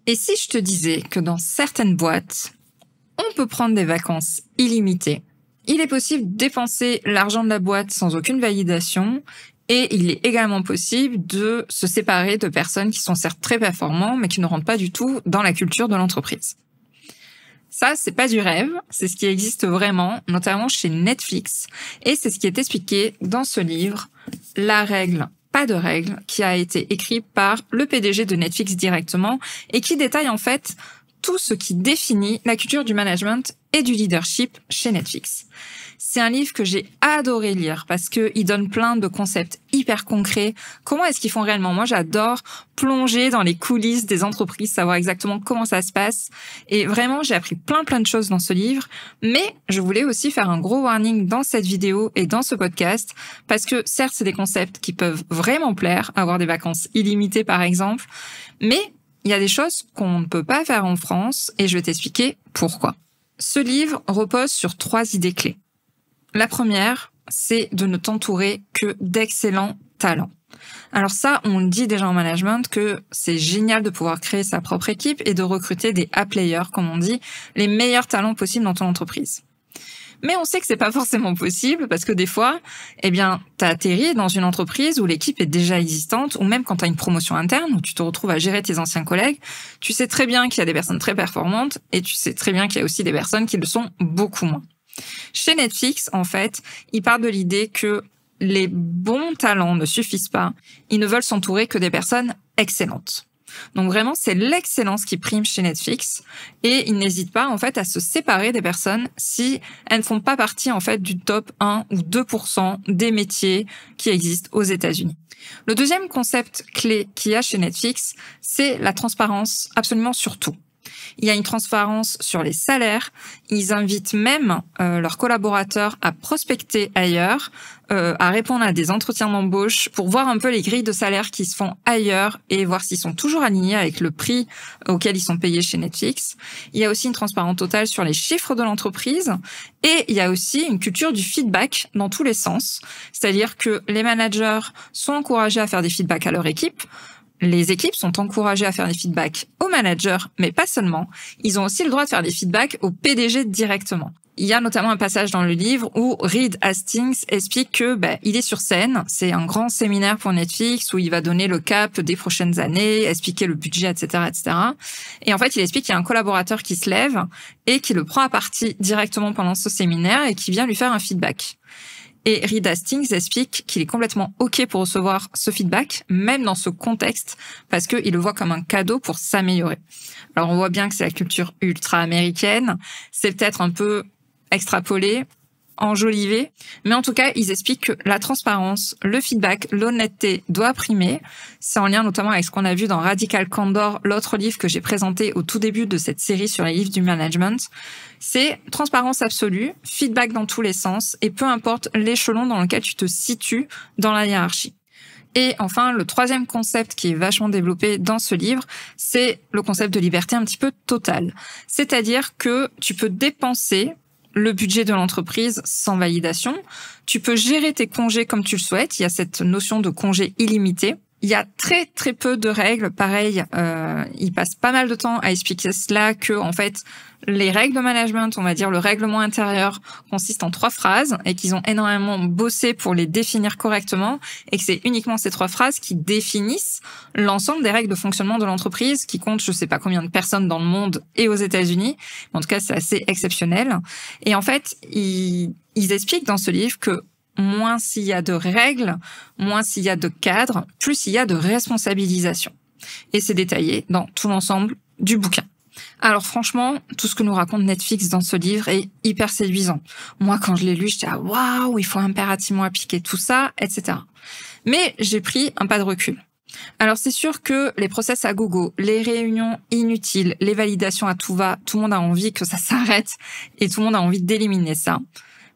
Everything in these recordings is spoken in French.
Et si je te disais que dans certaines boîtes, on peut prendre des vacances illimitées, il est possible de dépenser l'argent de la boîte sans aucune validation et il est également possible de se séparer de personnes qui sont certes très performantes mais qui ne rentrent pas du tout dans la culture de l'entreprise. Ça, c'est pas du rêve, c'est ce qui existe vraiment, notamment chez Netflix, et c'est ce qui est expliqué dans ce livre, La règle, pas de règle, qui a été écrit par le PDG de Netflix directement et qui détaille en fait tout ce qui définit la culture du management et du leadership chez Netflix. C'est un livre que j'ai adoré lire parce que il donne plein de concepts hyper concrets. Comment est-ce qu'ils font réellement? Moi, j'adore plonger dans les coulisses des entreprises, savoir exactement comment ça se passe. Et vraiment, j'ai appris plein de choses dans ce livre. Mais je voulais aussi faire un gros warning dans cette vidéo et dans ce podcast parce que certes, c'est des concepts qui peuvent vraiment plaire, avoir des vacances illimitées par exemple, mais il y a des choses qu'on ne peut pas faire en France et je vais t'expliquer pourquoi. Ce livre repose sur 3 idées clés. La première, c'est de ne t'entourer que d'excellents talents. Alors ça, on le dit déjà en management que c'est génial de pouvoir créer sa propre équipe et de recruter des A-players, comme on dit, les meilleurs talents possibles dans ton entreprise. Mais on sait que c'est pas forcément possible parce que des fois, t'as atterri dans une entreprise où l'équipe est déjà existante ou même quand t'as une promotion interne où tu te retrouves à gérer tes anciens collègues, tu sais très bien qu'il y a des personnes très performantes et tu sais très bien qu'il y a aussi des personnes qui le sont beaucoup moins. Chez Netflix, en fait, ils partent de l'idée que les bons talents ne suffisent pas. Ils ne veulent s'entourer que des personnes excellentes. Donc vraiment, c'est l'excellence qui prime chez Netflix et ils n'hésitent pas en fait à se séparer des personnes si elles ne font pas partie en fait du top 1 ou 2% des métiers qui existent aux États-Unis. Le deuxième concept clé qu'il y a chez Netflix, c'est la transparence absolument sur tout. Il y a une transparence sur les salaires. Ils invitent même leurs collaborateurs à prospecter ailleurs, à répondre à des entretiens d'embauche pour voir un peu les grilles de salaire qui se font ailleurs et voir s'ils sont toujours alignés avec le prix auquel ils sont payés chez Netflix. Il y a aussi une transparence totale sur les chiffres de l'entreprise et il y a aussi une culture du feedback dans tous les sens. C'est-à-dire que les managers sont encouragés à faire des feedbacks à leur équipe. Les équipes sont encouragées à faire des feedbacks aux managers, mais pas seulement. Ils ont aussi le droit de faire des feedbacks au PDG directement. Il y a notamment un passage dans le livre où Reed Hastings explique que il est sur scène. C'est un grand séminaire pour Netflix où il va donner le cap des prochaines années, expliquer le budget, etc., etc. Et en fait, il explique qu'il y a un collaborateur qui se lève et qui le prend à partie directement pendant ce séminaire et qui vient lui faire un feedback. Et Reed Hastings explique qu'il est complètement OK pour recevoir ce feedback, même dans ce contexte, parce qu'il le voit comme un cadeau pour s'améliorer. Alors on voit bien que c'est la culture ultra américaine, c'est peut-être un peu extrapolé, enjolivé, mais en tout cas, ils expliquent que la transparence, le feedback, l'honnêteté doit primer. C'est en lien notamment avec ce qu'on a vu dans Radical Candor, l'autre livre que j'ai présenté au tout début de cette série sur les livres du management. C'est transparence absolue, feedback dans tous les sens, et peu importe l'échelon dans lequel tu te situes dans la hiérarchie. Et enfin, le troisième concept qui est vachement développé dans ce livre, c'est le concept de liberté un petit peu totale. C'est-à-dire que tu peux dépenser le budget de l'entreprise sans validation. Tu peux gérer tes congés comme tu le souhaites. Il y a cette notion de congé illimité. Il y a très peu de règles. Pareil, il passe pas mal de temps à expliquer cela que, en fait, les règles de management, on va dire le règlement intérieur, consiste en 3 phrases et qu'ils ont énormément bossé pour les définir correctement et que c'est uniquement ces 3 phrases qui définissent l'ensemble des règles de fonctionnement de l'entreprise qui compte je sais pas combien de personnes dans le monde et aux États-Unis. En tout cas, c'est assez exceptionnel. Et en fait, ils expliquent dans ce livre que moins s'il y a de règles, moins s'il y a de cadres, plus il y a de responsabilisation. Et c'est détaillé dans tout l'ensemble du bouquin. Alors franchement, tout ce que nous raconte Netflix dans ce livre est hyper séduisant. Moi, quand je l'ai lu, j'étais waouh, il faut impérativement appliquer tout ça, etc. Mais j'ai pris un pas de recul. Alors c'est sûr que les process à gogo, les réunions inutiles, les validations à tout va, tout le monde a envie que ça s'arrête et tout le monde a envie d'éliminer ça.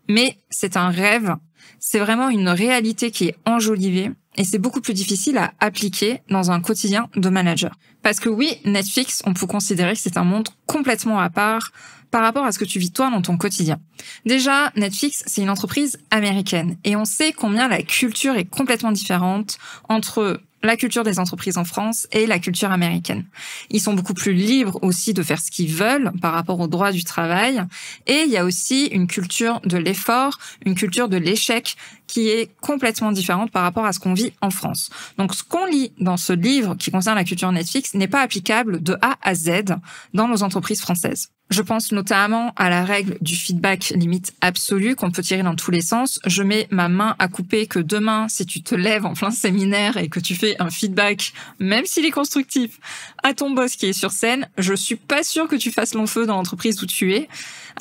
Mais c'est un rêve, c'est vraiment une réalité qui est enjolivée et c'est beaucoup plus difficile à appliquer dans un quotidien de manager. Parce que oui, Netflix, on peut considérer que c'est un monde complètement à part par rapport à ce que tu vis toi dans ton quotidien. Déjà, Netflix, c'est une entreprise américaine et on sait combien la culture est complètement différente entre la culture des entreprises en France et la culture américaine. Ils sont beaucoup plus libres aussi de faire ce qu'ils veulent par rapport au droit du travail. Et il y a aussi une culture de l'effort, une culture de l'échec qui est complètement différente par rapport à ce qu'on vit en France. Donc, ce qu'on lit dans ce livre qui concerne la culture Netflix n'est pas applicable de A à Z dans nos entreprises françaises. Je pense notamment à la règle du feedback limite absolu qu'on peut tirer dans tous les sens. Je mets ma main à couper que demain, si tu te lèves en plein séminaire et que tu fais un feedback, même s'il est constructif, à ton boss qui est sur scène, je suis pas sûre que tu fasses long feu dans l'entreprise où tu es.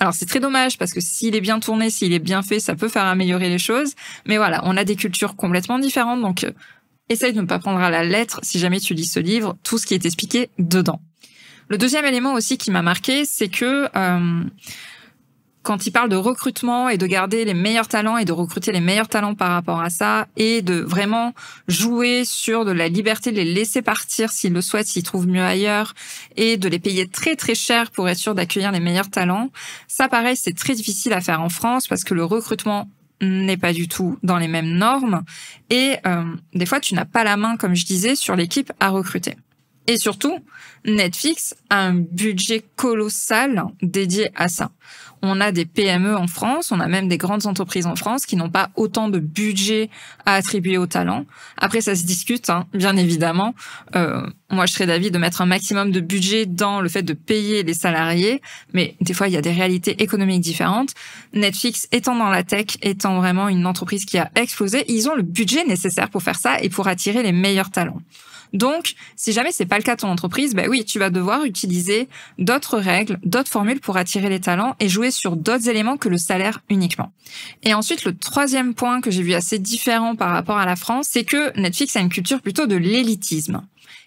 Alors c'est très dommage parce que s'il est bien tourné, s'il est bien fait, ça peut faire améliorer les choses. Mais voilà, on a des cultures complètement différentes, donc essaye de ne pas prendre à la lettre, si jamais tu lis ce livre, tout ce qui est expliqué dedans. Le deuxième élément aussi qui m'a marqué, c'est que quand il parle de recrutement et de garder les meilleurs talents et de recruter les meilleurs talents par rapport à ça et de vraiment jouer sur de la liberté, de les laisser partir s'ils le souhaitent, s'ils trouvent mieux ailleurs et de les payer très très cher pour être sûr d'accueillir les meilleurs talents, ça pareil, c'est très difficile à faire en France parce que le recrutement n'est pas du tout dans les mêmes normes et des fois tu n'as pas la main, comme je disais, sur l'équipe à recruter. Et surtout, Netflix a un budget colossal dédié à ça. On a des PME en France, on a même des grandes entreprises en France qui n'ont pas autant de budget à attribuer aux talents. Après, ça se discute, bien évidemment. Moi, je serais d'avis de mettre un maximum de budget dans le fait de payer les salariés, mais des fois, il y a des réalités économiques différentes. Netflix étant dans la tech, étant vraiment une entreprise qui a explosé, ils ont le budget nécessaire pour faire ça et pour attirer les meilleurs talents. Donc, si jamais c'est pas le cas de ton entreprise, oui, tu vas devoir utiliser d'autres règles, d'autres formules pour attirer les talents et jouer sur d'autres éléments que le salaire uniquement. Et ensuite, le troisième point que j'ai vu assez différent par rapport à la France, c'est que Netflix a une culture plutôt de l'élitisme.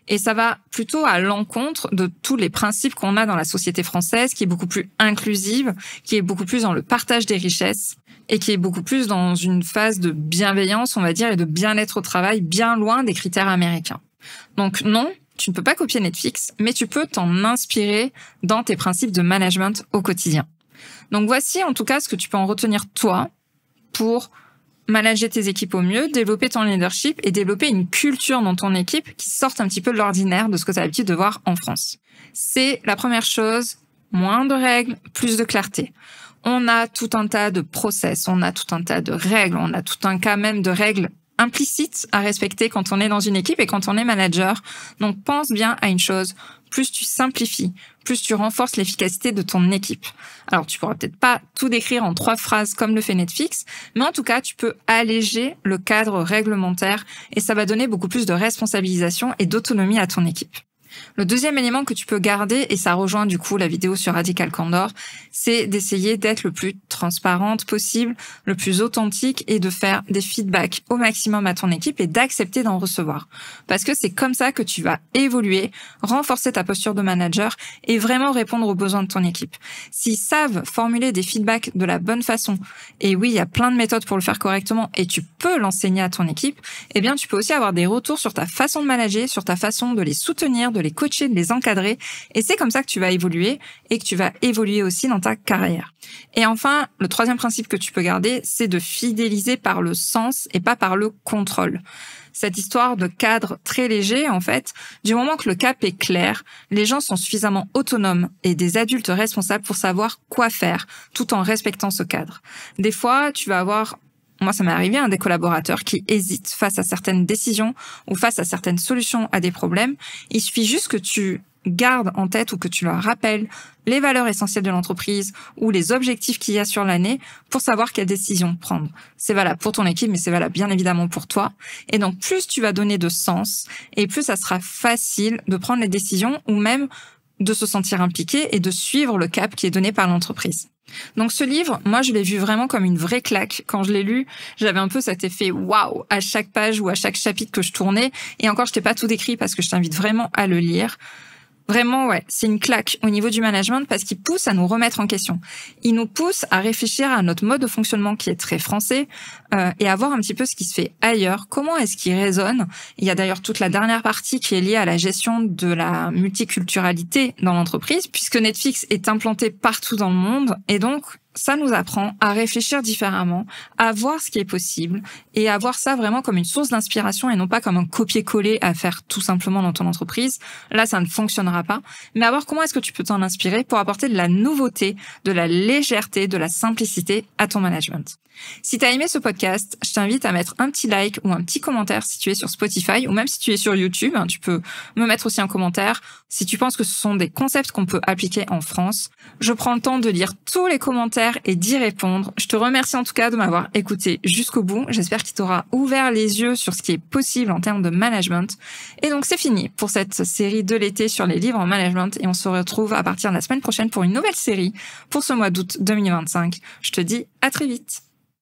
Et ça va plutôt à l'encontre de tous les principes qu'on a dans la société française, qui est beaucoup plus inclusive, qui est beaucoup plus dans le partage des richesses et qui est beaucoup plus dans une phase de bienveillance, on va dire, et de bien-être au travail, bien loin des critères américains. Donc non, tu ne peux pas copier Netflix, mais tu peux t'en inspirer dans tes principes de management au quotidien. Donc voici en tout cas ce que tu peux en retenir toi pour manager tes équipes au mieux, développer ton leadership et développer une culture dans ton équipe qui sorte un petit peu de l'ordinaire de ce que tu as l'habitude de voir en France. C'est la première chose, moins de règles, plus de clarté. On a tout un tas de process, on a tout un tas de règles, on a tout un cas même de règles implicites à respecter quand on est dans une équipe et quand on est manager. Donc pense bien à une chose, plus tu simplifies, plus tu renforces l'efficacité de ton équipe. Alors tu pourras peut-être pas tout décrire en 3 phrases comme le fait Netflix, mais en tout cas tu peux alléger le cadre réglementaire et ça va donner beaucoup plus de responsabilisation et d'autonomie à ton équipe. Le deuxième élément que tu peux garder, et ça rejoint du coup la vidéo sur Radical Candor, c'est d'essayer d'être le plus transparente possible, le plus authentique et de faire des feedbacks au maximum à ton équipe et d'accepter d'en recevoir. Parce que c'est comme ça que tu vas évoluer, renforcer ta posture de manager et vraiment répondre aux besoins de ton équipe. S'ils savent formuler des feedbacks de la bonne façon, et oui, il y a plein de méthodes pour le faire correctement et tu peux l'enseigner à ton équipe, eh bien tu peux aussi avoir des retours sur ta façon de manager, sur ta façon de les soutenir, de les coacher, de les encadrer. Et c'est comme ça que tu vas évoluer et que tu vas évoluer aussi dans ta carrière. Et enfin, le troisième principe que tu peux garder, c'est de fidéliser par le sens et pas par le contrôle. Cette histoire de cadre très léger, en fait, du moment que le cap est clair, les gens sont suffisamment autonomes et des adultes responsables pour savoir quoi faire, tout en respectant ce cadre. Des fois, tu vas avoir moi, ça m'est arrivé, des collaborateurs qui hésitent face à certaines décisions ou face à certaines solutions à des problèmes. Il suffit juste que tu gardes en tête ou que tu leur rappelles les valeurs essentielles de l'entreprise ou les objectifs qu'il y a sur l'année pour savoir quelle décision prendre. C'est valable pour ton équipe, mais c'est valable bien évidemment pour toi. Et donc, plus tu vas donner de sens et plus ça sera facile de prendre les décisions ou même de se sentir impliqué et de suivre le cap qui est donné par l'entreprise. Donc ce livre, moi je l'ai vu vraiment comme une vraie claque. Quand je l'ai lu, j'avais un peu cet effet waouh à chaque page ou à chaque chapitre que je tournais. Et encore, je t'ai pas tout décrit parce que je t'invite vraiment à le lire. Vraiment, ouais, c'est une claque au niveau du management parce qu'il pousse à nous remettre en question. Il nous pousse à réfléchir à notre mode de fonctionnement qui est très français et à voir un petit peu ce qui se fait ailleurs. Comment est-ce qu'il résonne? Il y a d'ailleurs toute la dernière partie qui est liée à la gestion de la multiculturalité dans l'entreprise puisque Netflix est implanté partout dans le monde et donc ça nous apprend à réfléchir différemment, à voir ce qui est possible et à voir ça vraiment comme une source d'inspiration et non pas comme un copier-coller à faire tout simplement dans ton entreprise. Là, ça ne fonctionnera pas. Mais à voir comment est-ce que tu peux t'en inspirer pour apporter de la nouveauté, de la légèreté, de la simplicité à ton management. Si tu as aimé ce podcast, je t'invite à mettre un petit like ou un petit commentaire si tu es sur Spotify ou même si tu es sur YouTube. Tu peux me mettre aussi un commentaire si tu penses que ce sont des concepts qu'on peut appliquer en France. Je prends le temps de lire tous les commentaires et d'y répondre. Je te remercie en tout cas de m'avoir écouté jusqu'au bout. J'espère qu'il t'aura ouvert les yeux sur ce qui est possible en termes de management. Et donc c'est fini pour cette série de l'été sur les livres en management et on se retrouve à partir de la semaine prochaine pour une nouvelle série pour ce mois d'août 2025. Je te dis à très vite.